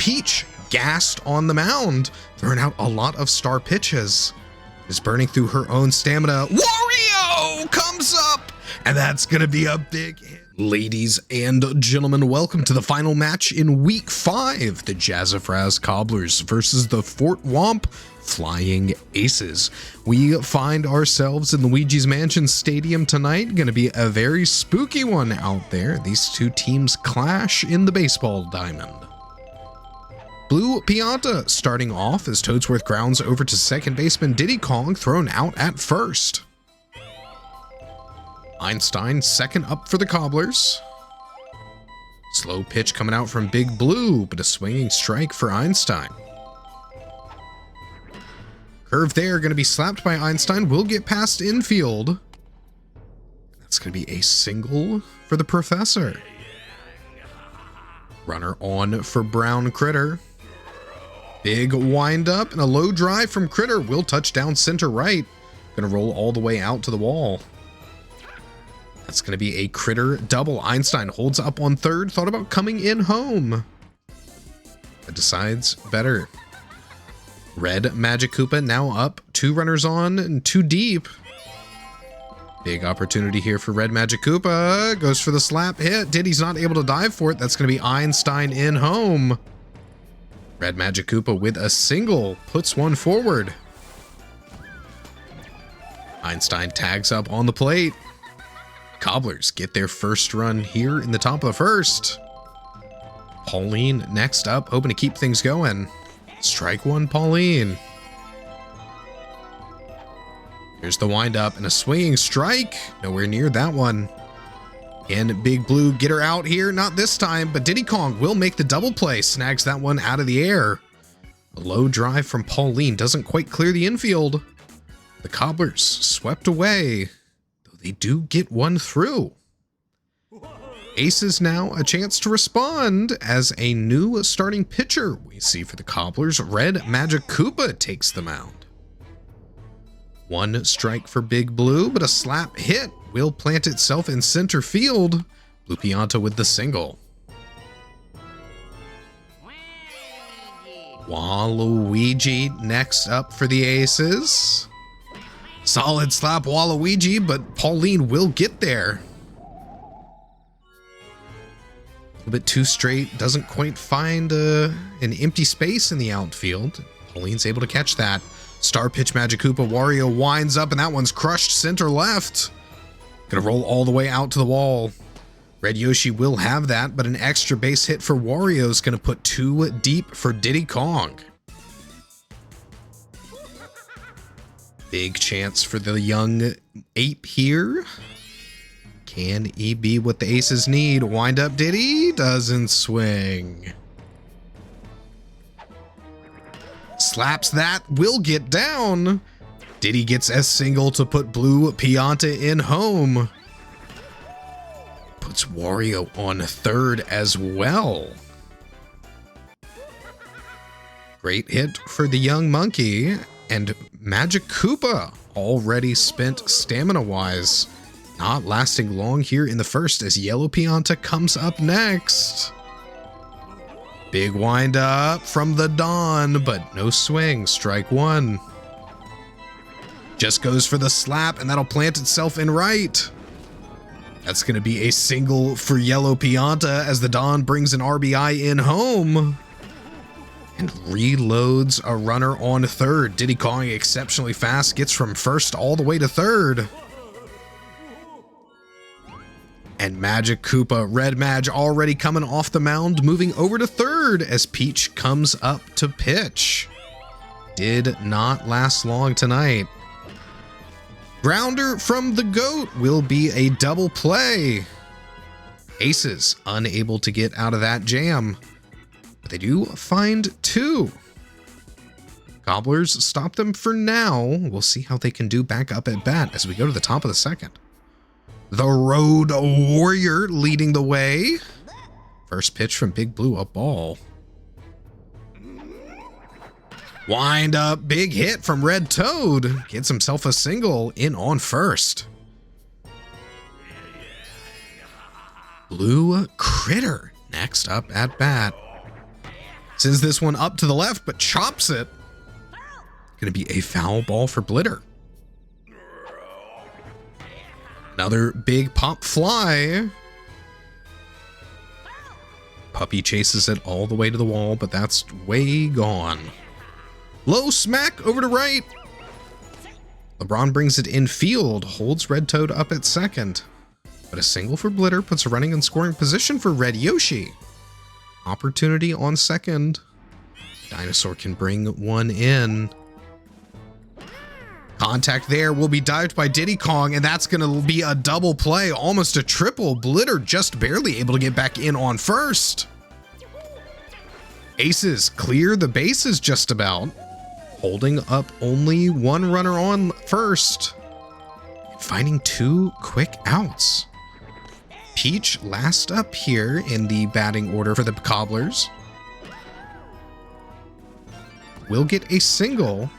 Peach, gassed on the mound, throwing out a lot of star pitches. Is burning through her own stamina. Wario comes up, and that's going to be a big hit. Ladies and gentlemen, welcome to the final match in Week 5. The Jazzafrazz Cobblers versus the Fort Womp Flying Aces. We find ourselves in Luigi's Mansion Stadium tonight. Going to be a very spooky one out there. These two teams clash in the baseball diamond. Blue Pianta starting off as Toadsworth grounds over to second baseman Diddy Kong, thrown out at first. Einstein second up for the Cobblers. Slow pitch coming out from Big Blue, but a swinging strike for Einstein. Curve there, going to be slapped by Einstein, will get past infield. That's going to be a single for the Professor. Runner on for Brown Critter. Big wind up and a low drive from Critter will touch down center right. Going to roll all the way out to the wall. That's going to be a Critter double. Einstein holds up on third, thought about coming in home, but decides better. Red Magic Koopa now up, 2 runners on and 2 deep. Big opportunity here for Red Magic Koopa. Goes for the slap hit. Diddy's not able to dive for it. That's going to be Einstein in home. Red Magic Koopa with a single puts one forward. Einstein tags up on the plate. Cobblers get their first run here in the top of the first. Pauline next up, hoping to keep things going. Strike one, Pauline. Here's the windup and a swinging strike. Nowhere near that one. And Big Blue get her out here. Not this time, but Diddy Kong will make the double play. Snags that one out of the air. A low drive from Pauline doesn't quite clear the infield. The Cobblers swept away. They do get one through. Aces now a chance to respond as a new starting pitcher we see for the Cobblers. Red Magic Koopa takes the mound. One strike for Big Blue, but a slap hit will plant itself in center field. Blue Pianta with the single. Waluigi next up for the Aces. Solid slap Waluigi, but Pauline will get there. A little bit too straight, doesn't quite find an empty space in the outfield. Pauline's able to catch that. Star pitch Magic Koopa, Wario winds up, and that one's crushed center left. Gonna roll all the way out to the wall. Red Yoshi will have that, but an extra base hit for Wario is gonna put 2 deep for Diddy Kong. Big chance for the young ape here. Can he be what the Aces need? Wind up Diddy, doesn't swing. Slaps that, will get down. Diddy gets a single to put Blue Pianta in home. Puts Wario on third as well. Great hit for the young monkey. And Magic Koopa already spent stamina-wise. Not lasting long here in the first as Yellow Pianta comes up next. Big wind up from the Dawn, but no swing. Strike one. Just goes for the slap, and that'll plant itself in right. That's going to be a single for Yellow Pianta as the Dawn brings an RBI in home. And reloads a runner on third. Diddy Kong exceptionally fast, gets from first all the way to third. And Magic Koopa, Red Mag already coming off the mound, moving over to third as Peach comes up to pitch. Did not last long tonight. Grounder from the GOAT will be a double play. Aces unable to get out of that jam. But they do find 2. Cobblers stop them for now. We'll see how they can do back up at bat as we go to the top of the second. The Road Warrior leading the way. First pitch from Big Blue, a ball. Wind up, big hit from Red Toad. Gets himself a single in on first. Blue Critter next up at bat. Sends this one up to the left, but chops it. Gonna be a foul ball for Blitter. Another big pop fly. Puppy chases it all the way to the wall, but that's way gone. Low smack over to right. LeBron brings it in field, holds Red Toad up at second. But a single for Blitter puts a running and scoring position for Red Yoshi. Opportunity on second. Dinosaur can bring one in. Contact there will be dived by Diddy Kong, and that's going to be a double play, almost a triple. Blitter just barely able to get back in on first. Aces clear the bases just about. Holding up only one runner on first. Finding two quick outs. Peach last up here in the batting order for the Cobblers. Will get a single.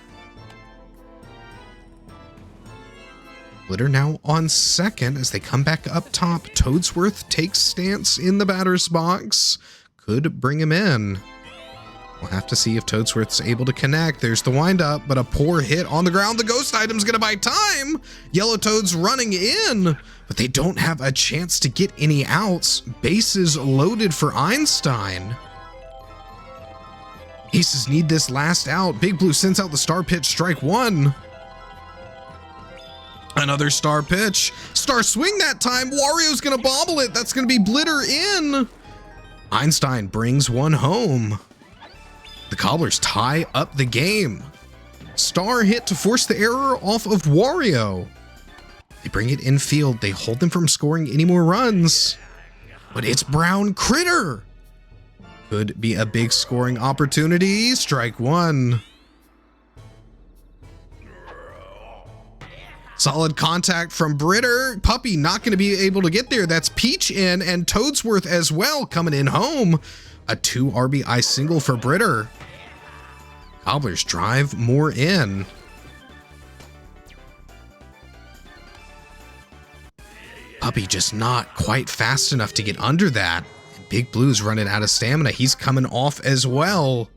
Blitter now on second as they come back up top. Toadsworth takes stance in the batter's box. Could bring him in. We'll have to see if Toadsworth's able to connect. There's the windup, but a poor hit on the ground. The ghost item's gonna buy time. Yellow Toad's running in, but they don't have a chance to get any outs. Bases loaded for Einstein. Aces need this last out. Big Blue sends out the star pitch, strike one. Another star pitch. Star swing that time. Wario's gonna bobble it. That's gonna be Blitter in. Einstein brings one home. The Cobblers tie up the game. Star hit to force the error off of Wario. They bring it in field. They hold them from scoring any more runs. But it's Brown Critter. Could be a big scoring opportunity. Strike one. Solid contact from Britter. Puppy not going to be able to get there. That's Peach in, and Toadsworth as well coming in home. A 2 RBI single for Britter. Cobblers drive more in. Puppy just not quite fast enough to get under that. And Big Blue's running out of stamina. He's coming off as well.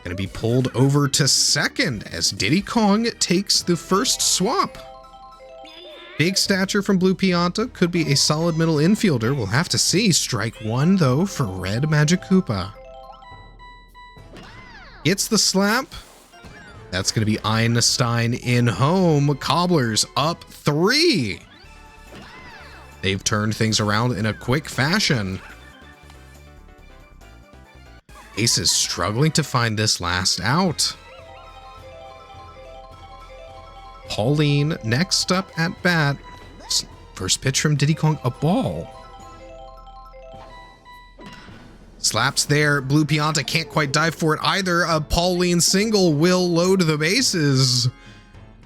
Gonna be pulled over to second as Diddy Kong takes the first swap. Big stature from Blue Pianta, could be a solid middle infielder. We'll have to see. Strike one though for Red Magic Koopa. Gets the slap. That's gonna be Einstein in home. Cobblers up 3. They've turned things around in a quick fashion. Aces struggling to find this last out. Pauline next up at bat. First pitch from Diddy Kong, a ball. Slaps there. Blue Pianta can't quite dive for it either. A Pauline single will load the bases.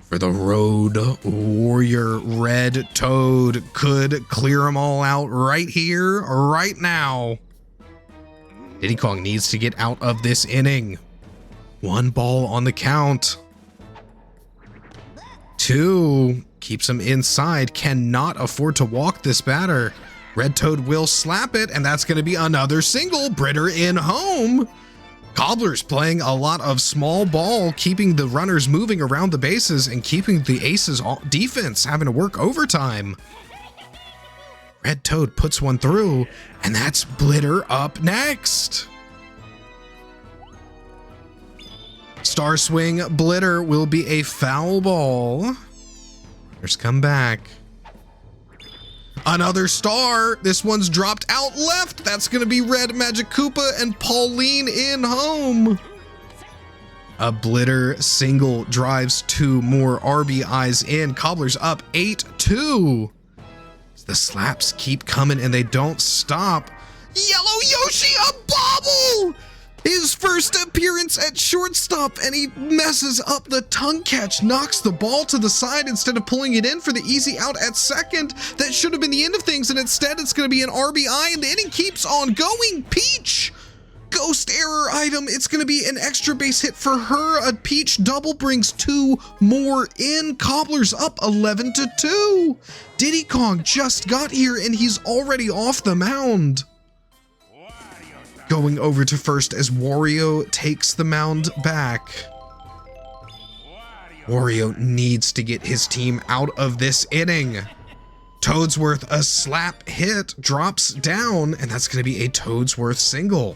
For the Road Warrior, Red Toad could clear them all out right here, right now. Diddy Kong needs to get out of this inning. 1 ball on the count. 2 keeps him inside. Cannot afford to walk this batter. Red Toad will slap it, and that's going to be another single. Britter in home. Cobblers playing a lot of small ball, keeping the runners moving around the bases and keeping the Aces defense having to work overtime. Red Toad puts one through, and that's Blitter up next. Star swing, Blitter will be a foul ball. Runners come back. Another star. This one's dropped out left. That's going to be Red Magic Koopa and Pauline in home. A Blitter single drives 2 more RBIs in. Cobblers up 8-2. The slaps keep coming and they don't stop. Yellow Yoshi, a bobble! His first appearance at shortstop, and he messes up the tongue catch, knocks the ball to the side instead of pulling it in for the easy out at second. That should have been the end of things, and instead it's going to be an RBI, and the inning keeps on going. Peach! Ghost error item. It's going to be an extra base hit for her. A Peach double brings 2 more in. Cobblers up 11-2. Diddy Kong just got here, and he's already off the mound. going over to first as Wario takes the mound back. Wario needs to get his team out of this inning. Toadsworth, a slap hit, drops down, and that's going to be a Toadsworth single.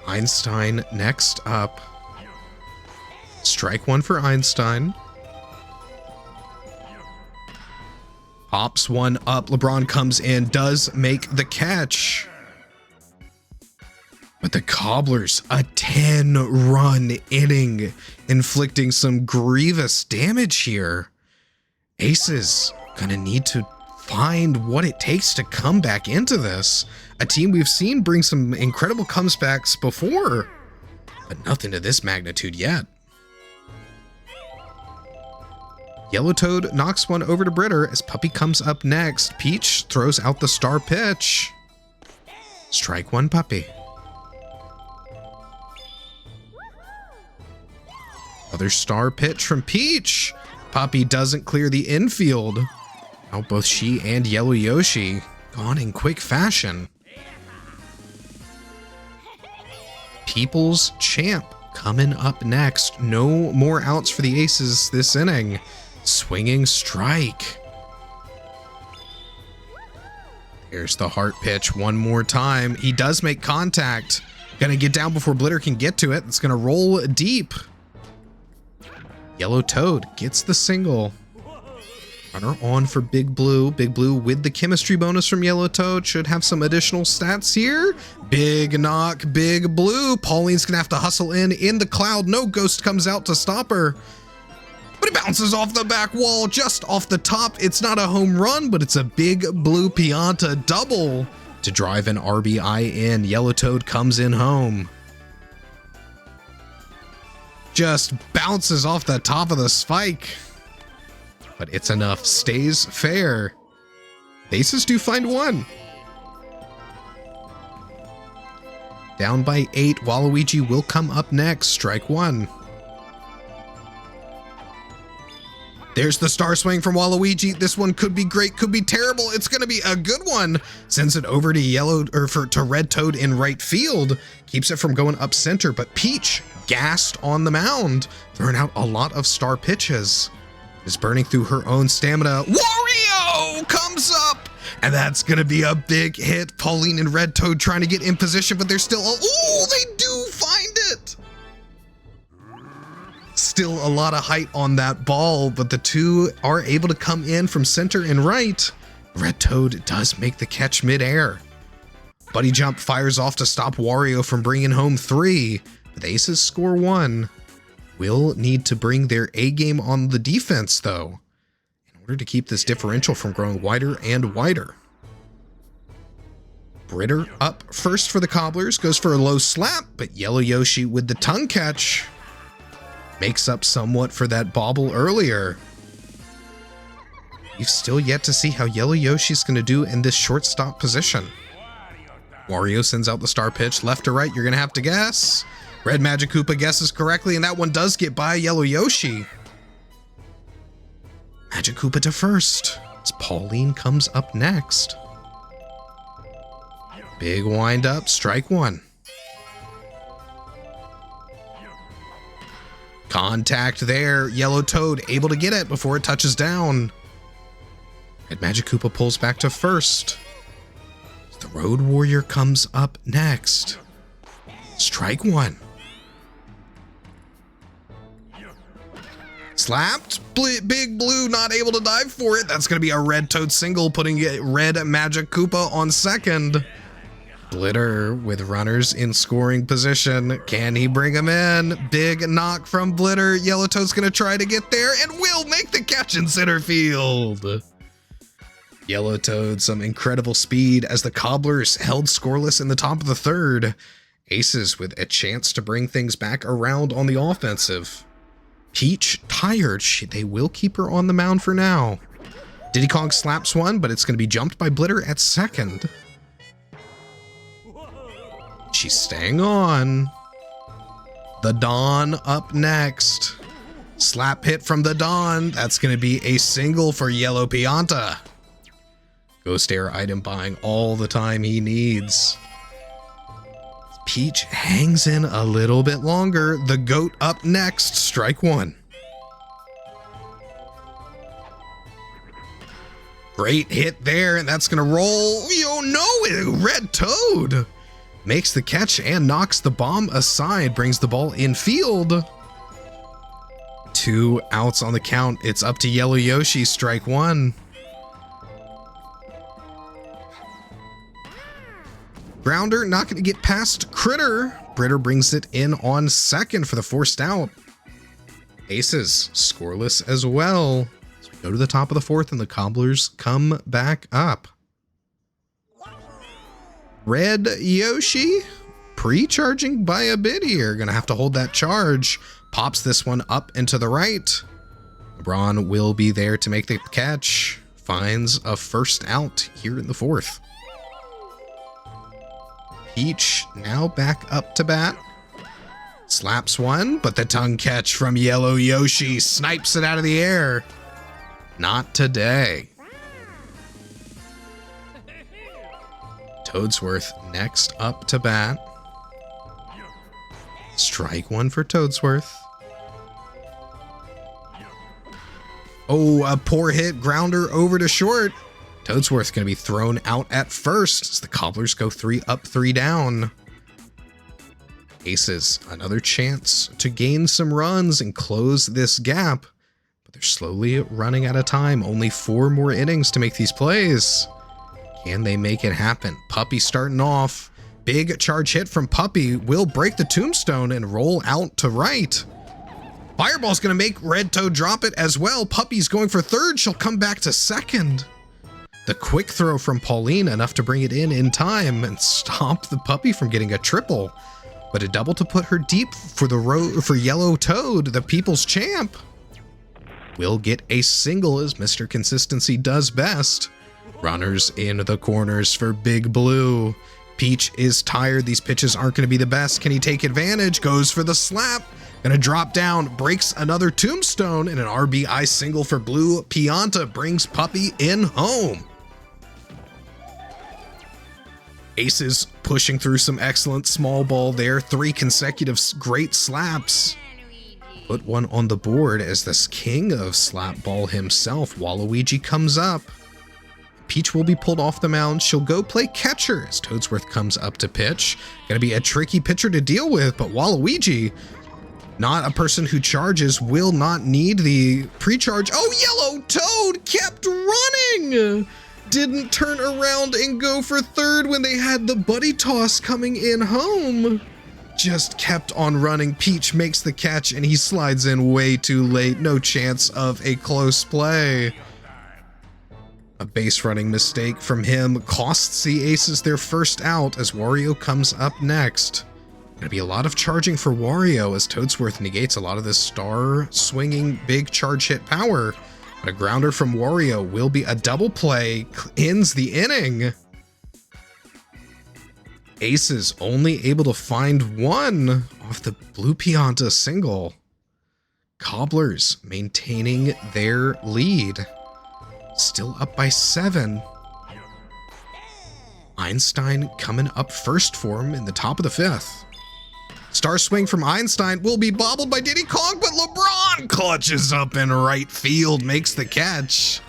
Einstein next up. Strike one for Einstein. Pops one up. LeBron comes in, does make the catch. But the Cobblers, a 10-run inning, inflicting some grievous damage here. Aces gonna need to find what it takes to come back into this. A team we've seen bring some incredible comebacks before, but nothing to this magnitude yet. Yellow Toad knocks one over to Britter as Puppy comes up next. Peach throws out the star pitch. Strike one, Puppy. Another star pitch from Peach. Puppy doesn't clear the infield. Now both she and Yellow Yoshi gone in quick fashion. People's Champ coming up next. No more outs for the Aces this inning. Swinging strike. Here's the heart pitch one more time. He does make contact. Gonna get down before Blitter can get to it. It's gonna roll deep. Yellow Toad gets the single. Runner on for Big Blue. Big Blue with the chemistry bonus from Yellow Toad should have some additional stats here. Big knock, Big Blue. Pauline's gonna have to hustle in the cloud. No Ghost comes out to stop her. But it bounces off the back wall, just off the top. It's not a home run, but it's a Big Blue Pianta double to drive an RBI in. Yellow Toad comes in home. Just bounces off the top of the spike. But it's enough. Stays fair. Aces do find one. Down by 8. Waluigi will come up next. Strike one. There's the star swing from Waluigi. This one could be great, could be terrible. It's going to be a good one. Sends it over to to Red Toad in right field. Keeps it from going up center, but Peach gassed on the mound, throwing out a lot of star pitches. Is burning through her own stamina. Wario comes up, and that's going to be a big hit. Pauline and Red Toad trying to get in position, but they're still, oh, they do find it. Still a lot of height on that ball, but the two are able to come in from center and right. Red Toad does make the catch midair. Buddy Jump fires off to stop Wario from bringing home 3. The Aces score 1. Will need to bring their A game on the defense, though, in order to keep this differential from growing wider and wider. Britter up first for the Cobblers, goes for a low slap, but Yellow Yoshi with the tongue catch makes up somewhat for that bobble earlier. We've still yet to see how Yellow Yoshi's going to do in this shortstop position. Wario sends out the star pitch left to right. You're going to have to guess. Red Magic Koopa guesses correctly, and that one does get by Yellow Yoshi. Magic Koopa to first as Pauline comes up next. Big wind up, strike one. Contact there. Yellow Toad able to get it before it touches down. Red Magic Koopa pulls back to first. The Road Warrior comes up next. Strike one. Slapped. Big Blue not able to dive for it. That's going to be a Red Toad single, putting Red Magic Koopa on second. Blitter with runners in scoring position. Can he bring him in? Big knock from Blitter. Yellow Toad's going to try to get there and will make the catch in center field. Yellow Toad, some incredible speed as the Cobblers held scoreless in the top of the third. Aces with a chance to bring things back around on the offensive. Peach tired. They will keep her on the mound for now. Diddy Kong slaps one, but it's going to be jumped by Blitter at second. She's staying on. The Dawn up next. Slap hit from the Dawn. That's going to be a single for Yellow Pianta. Ghost Air item buying all the time he needs. Peach hangs in a little bit longer. The goat up next. Strike one. Great hit there, and that's gonna roll. Oh no, Red Toad makes the catch and knocks the bomb aside, brings the ball in field. 2 outs on the count. It's up to Yellow Yoshi. Strike one. Grounder not going to get past Critter. Britter brings it in on second for the forced out. Aces scoreless as well. So we go to the top of the fourth and the Cobblers come back up. Red Yoshi pre-charging by a bit here. Gonna have to hold that charge. Pops this one up and to the right. LeBron will be there to make the catch. Finds a first out here in the fourth. Peach now back up to bat. Slaps one, but the tongue catch from Yellow Yoshi snipes it out of the air. Not today. Toadsworth next up to bat. Strike one for Toadsworth. Oh, a poor hit. Grounder over to short. Toadsworth going to be thrown out at first as the Cobblers go 3 up, 3 down. Aces, another chance to gain some runs and close this gap, but they're slowly running out of time. Only 4 more innings to make these plays. Can they make it happen? Puppy starting off. Big charge hit from Puppy will break the tombstone and roll out to right. Fireball's going to make Red Toad drop it as well. Puppy's going for third. She'll come back to second. The quick throw from Pauline enough to bring it in time and stop the Puppy from getting a triple, but a double to put her deep for for Yellow Toad, the people's champ. Will get a single as Mr. Consistency does best. Runners in the corners for Big Blue. Peach is tired. These pitches aren't going to be the best. Can he take advantage? Goes for the slap. Gonna drop down, breaks another tombstone, and an RBI single for Blue. Pianta brings Puppy in home. Aces pushing through some excellent small ball there. 3 consecutive great slaps. Put one on the board as this king of slap ball himself, Waluigi, comes up. Peach will be pulled off the mound. She'll go play catcher as Toadsworth comes up to pitch. Gonna be a tricky pitcher to deal with, but Waluigi, not a person who charges, will not need the pre-charge. Oh, Yellow Toad kept running! Didn't turn around and go for third when they had the buddy toss coming in home. Just kept on running. Peach makes the catch and he slides in way too late. No chance of a close play. A base running mistake from him costs the Aces their first out as Wario comes up next. Gonna be a lot of charging for Wario as Toadsworth negates a lot of this star swinging big charge hit power. But a grounder from Wario will be a double play, ends the inning. Aces only able to find one off the Blue Pianta single. Cobblers maintaining their lead. Still up by 7. Einstein coming up first for him in the top of the 5th. Star swing from Einstein will be bobbled by Diddy Kong, but LeBron clutches up in right field, makes the catch.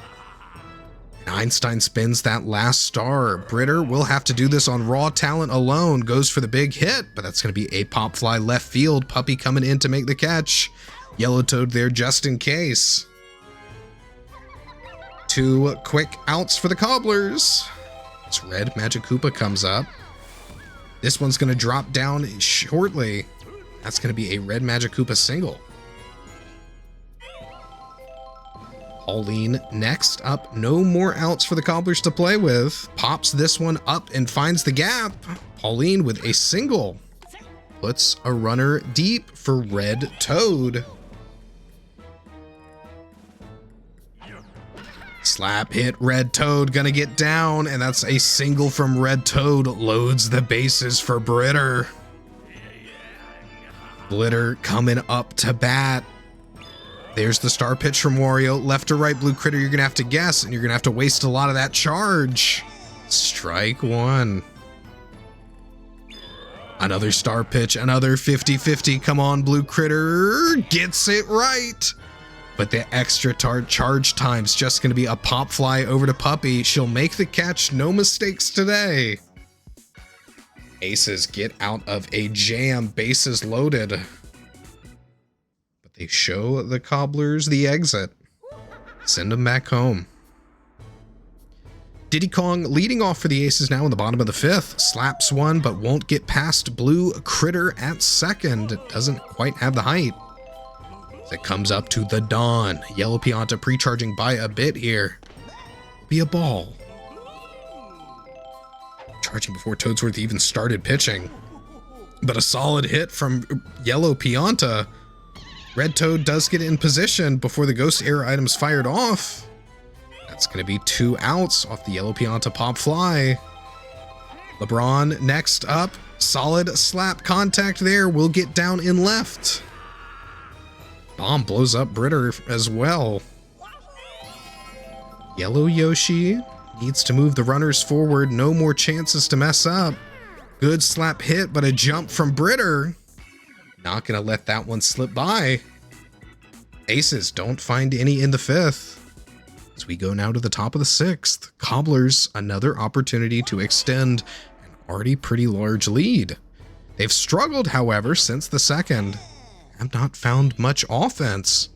And Einstein spins that last star. Britter will have to do this on raw talent alone, goes for the big hit, but that's going to be a pop fly left field. Puppy coming in to make the catch. Yellow Toad there just in case. 2 quick outs for the Cobblers. It's Red Magic Koopa comes up. This one's going to drop down shortly. That's going to be a Red Magic Koopa single. Pauline next up. No more outs for the Cobblers to play with. Pops this one up and finds the gap. Pauline with a single. Puts a runner deep for Red Toad. Slap hit, Red Toad gonna get down, and that's a single from Red Toad. Loads the bases for Britter. Blitter coming up to bat. There's the star pitch from Wario. Left or right, Blue Critter, you're going to have to guess, and you're going to have to waste a lot of that charge. Strike one. Another star pitch, another 50-50. Come on, Blue Critter. Gets it right. But the extra charge time's just going to be a pop fly over to Puppy. She'll make the catch. No mistakes today. Aces get out of a jam. Bases loaded. But they show the Cobblers the exit. Send them back home. Diddy Kong leading off for the Aces now in the bottom of the fifth. Slaps one, but won't get past Blue Critter at second. Doesn't quite have the height. As it comes up to the dawn. Yellow Pianta pre-charging by a bit here. Be a ball. Charging before Toadsworth even started pitching. But a solid hit from Yellow Pianta. Red Toad does get in position before the Ghost Error item's fired off. That's going to be 2 outs off the Yellow Pianta pop fly. LeBron next up. Solid slap contact there. Will get down in left. Bomb blows up Britter as well. Yellow Yoshi needs to move the runners forward. No more chances to mess up. Good slap hit, but a jump from Britter. Not going to let that one slip by. Aces don't find any in the fifth. As we go now to the top of the sixth, Cobblers, another opportunity to extend an already pretty large lead. They've struggled, however, since the second. Have not found much offense.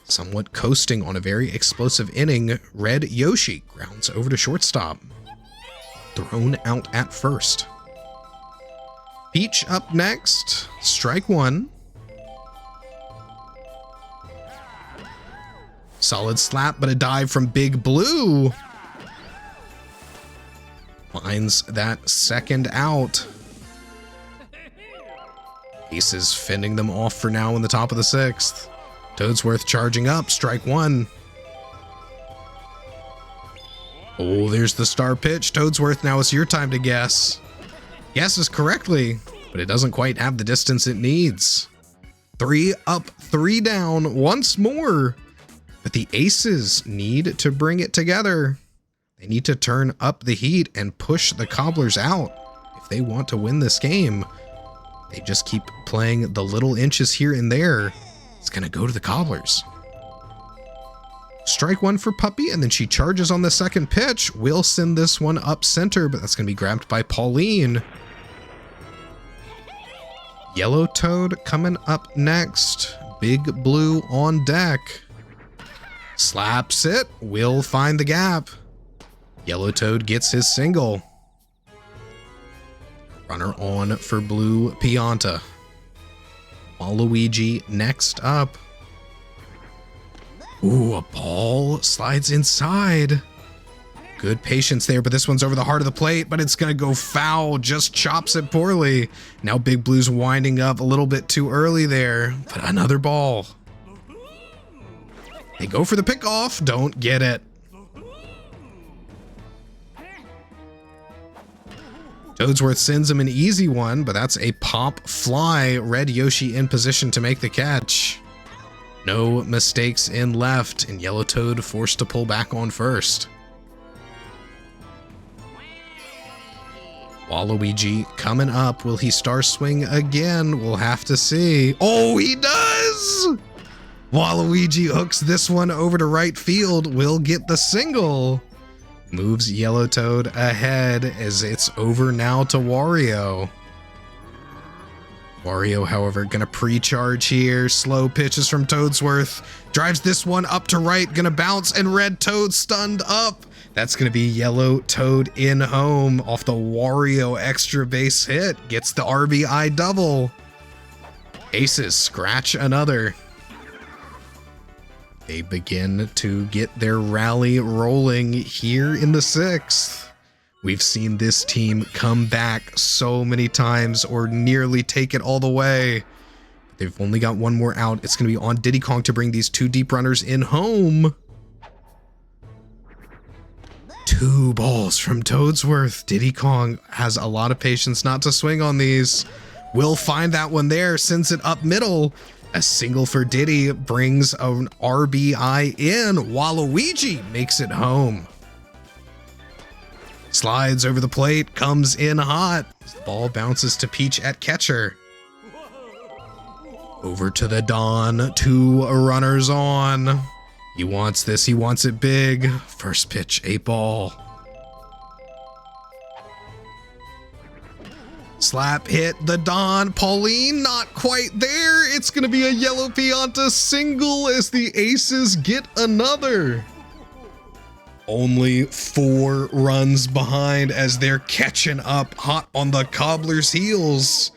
Somewhat coasting on a very explosive inning, Red Yoshi grounds over to shortstop. Thrown out at first. Peach up next, strike one. Solid slap, but a dive from Big Blue. Finds that second out. Aces fending them off for now in the top of the sixth. Toadsworth charging up, strike one. Oh, there's the star pitch. Toadsworth, now it's your time to guess. Guesses correctly, but it doesn't quite have the distance it needs. 3 up, 3 down once more. But the Aces need to bring it together. They need to turn up the heat and push the Cobblers out if they want to win this game. They just keep playing the little inches here and there. It's going to go to the Cobblers. Strike one for Puppy, and then she charges on the second pitch. Will send this one up center, but that's going to be grabbed by Pauline. Yellow Toad coming up next. Big Blue on deck. Slaps it. Will find the gap. Yellow Toad gets his single. Runner on for Blue Pianta. Luigi next up. Ooh, a ball slides inside. Good patience there, but this one's over the heart of the plate, but it's going to go foul. Just chops it poorly. Now Big Blue's winding up a little bit too early there, but another ball. They go for the pickoff. Don't get it. Toadsworth sends him an easy one, but that's a pop fly. Red Yoshi in position to make the catch. No mistakes in left, and Yellow Toad forced to pull back on first. Waluigi coming up. Will he star swing again? We'll have to see. Oh, he does! Waluigi hooks this one over to right field. Will get the single. Moves Yellow Toad ahead as it's over now to Wario. Wario, however, gonna pre-charge here. Slow pitches from Toadsworth. Drives this one up to right. Gonna bounce, and Red Toad stunned up. That's gonna be Yellow Toad in home off the Wario extra base hit. Gets the RBI double. Aces scratch another. They begin to get their rally rolling here in the sixth. We've seen this team come back so many times or nearly take it all the way. They've only got one more out. It's going to be on Diddy Kong to bring these 2 deep runners in home. 2 balls from Toadsworth. Diddy Kong has a lot of patience not to swing on these. Will find that one there, sends it up middle. A single for Diddy brings an RBI in. Waluigi makes it home. Slides over the plate, comes in hot. The ball bounces to Peach at catcher. Over to the Don, 2 runners on. He wants this, he wants it big. First pitch, 8 ball. Slap hit the Don. Pauline not quite there. It's going to be a yellow Pianta single as the Aces get another. Only 4 runs behind as they're catching up hot on the Cobblers' heels.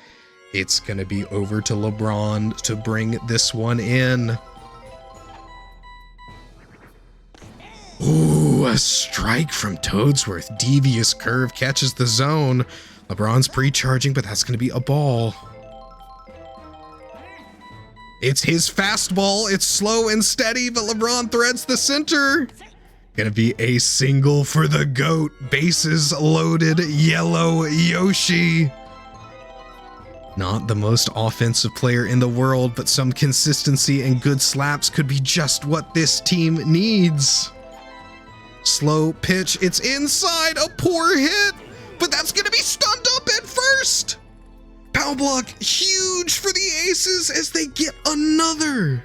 It's going to be over to LeBron to bring this one in. Ooh, a strike from Toadsworth. Devious curve catches the zone. LeBron's pre-charging, but that's going to be a ball. It's his fastball. It's slow and steady, but LeBron threads the center. Gonna be a single for the GOAT. Bases loaded, yellow Yoshi. Not the most offensive player in the world, but some consistency and good slaps could be just what this team needs. Slow pitch. It's inside. A poor hit. But that's going to be stunned up at first. Power block huge for the Aces as they get another.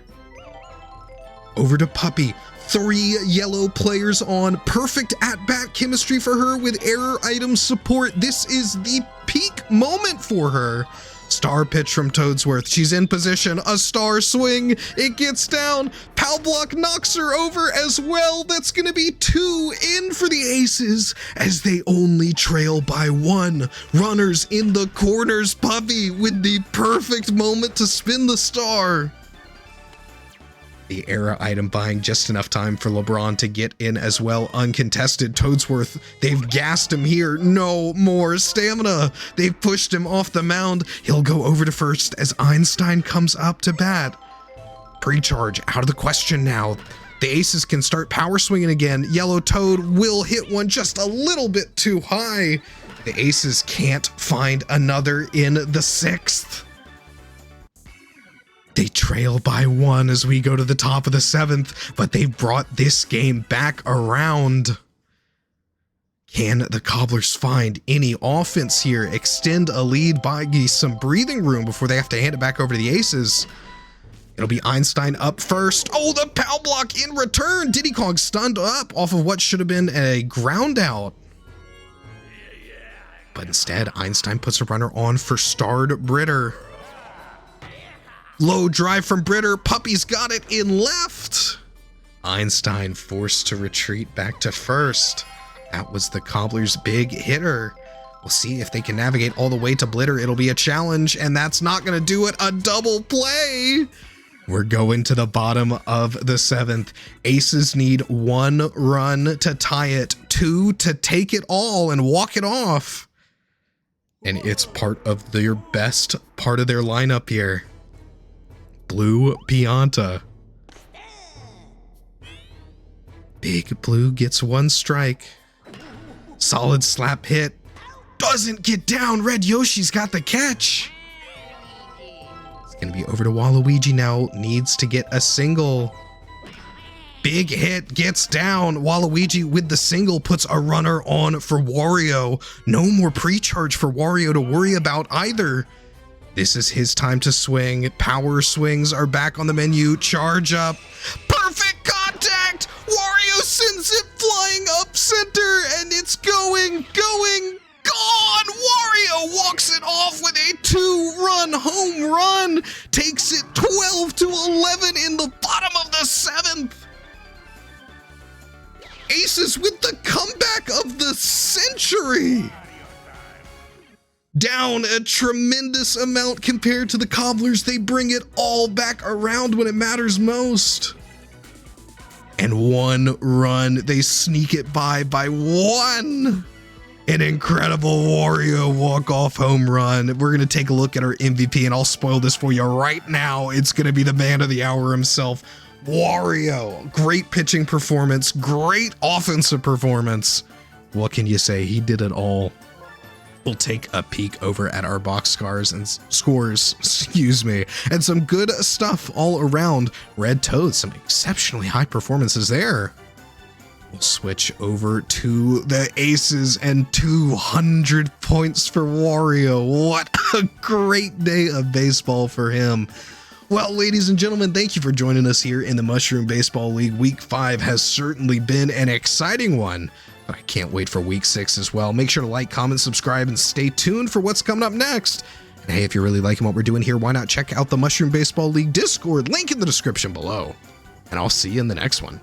Over to Puppy. 3 yellow players on. Perfect at-bat chemistry for her with error item support. This is the peak moment for her. Star pitch from Toadsworth. She's in position. A star swing. It gets down. Pow block knocks her over as well. That's going to be 2 in for the Aces as they only trail by 1. Runners in the corners. Puppy with the perfect moment to spin the star. The era item buying just enough time for LeBron to get in as well. Uncontested. Toadsworth, they've gassed him here. No more stamina. They've pushed him off the mound. He'll go over to first as Einstein comes up to bat. Pre-charge out of the question now. The Aces can start power swinging again. Yellow Toad will hit one just a little bit too high. The Aces can't find another in the 6th. They trail by 1 as we go to the top of the 7th, but they brought this game back around. Can the Cobblers find any offense here? Extend a lead by some breathing room before they have to hand it back over to the Aces. It'll be Einstein up first. Oh, the pow block in return. Diddy Kong stunned up off of what should have been a ground out. But instead, Einstein puts a runner on for starred Britter. Low drive from Britter. Puppy's got it in left. Einstein forced to retreat back to first. That was the Cobblers' big hitter. We'll see if they can navigate all the way to Blitter. It'll be a challenge, and that's not going to do it. A double play. We're going to the bottom of the 7th. Aces need 1 run to tie it, 2 to take it all and walk it off. And it's part of their best part of their lineup here. Blue Pianta. Big Blue gets 1 strike. Solid slap hit. Doesn't get down. Red Yoshi's got the catch. It's going to be over to Waluigi now. Needs to get a single. Big hit, gets down. Waluigi with the single puts a runner on for Wario. No more pre-charge for Wario to worry about either. This is his time to swing. Power swings are back on the menu. Charge up. Perfect contact! Wario sends it flying up center, and it's going, gone! Wario walks it off with a 2-run home run. Takes it 12-11 in the bottom of the 7th. Aces with the comeback of the century. Down a tremendous amount compared to the Cobblers. They bring it all back around when it matters most. And 1 run, they sneak it by 1. An incredible Wario walk-off home run. We're going to take a look at our MVP, and I'll spoil this for you right now. It's going to be the man of the hour himself, Wario. Great pitching performance, great offensive performance. What can you say? He did it all. We'll take a peek over at our box scores, excuse me, and some good stuff all around. Red Toad, some exceptionally high performances there. We'll switch over to the aces and 200 points for Wario. What a great day of baseball for him. Well, ladies and gentlemen, thank you for joining us here in the Mushroom Baseball League. Week 5 has certainly been an exciting one, but I can't wait for week 6 as well. Make sure to like, comment, subscribe, and stay tuned for what's coming up next. And hey, if you're really liking what we're doing here, why not check out the Mushroom Baseball League Discord, link in the description below. And I'll see you in the next one.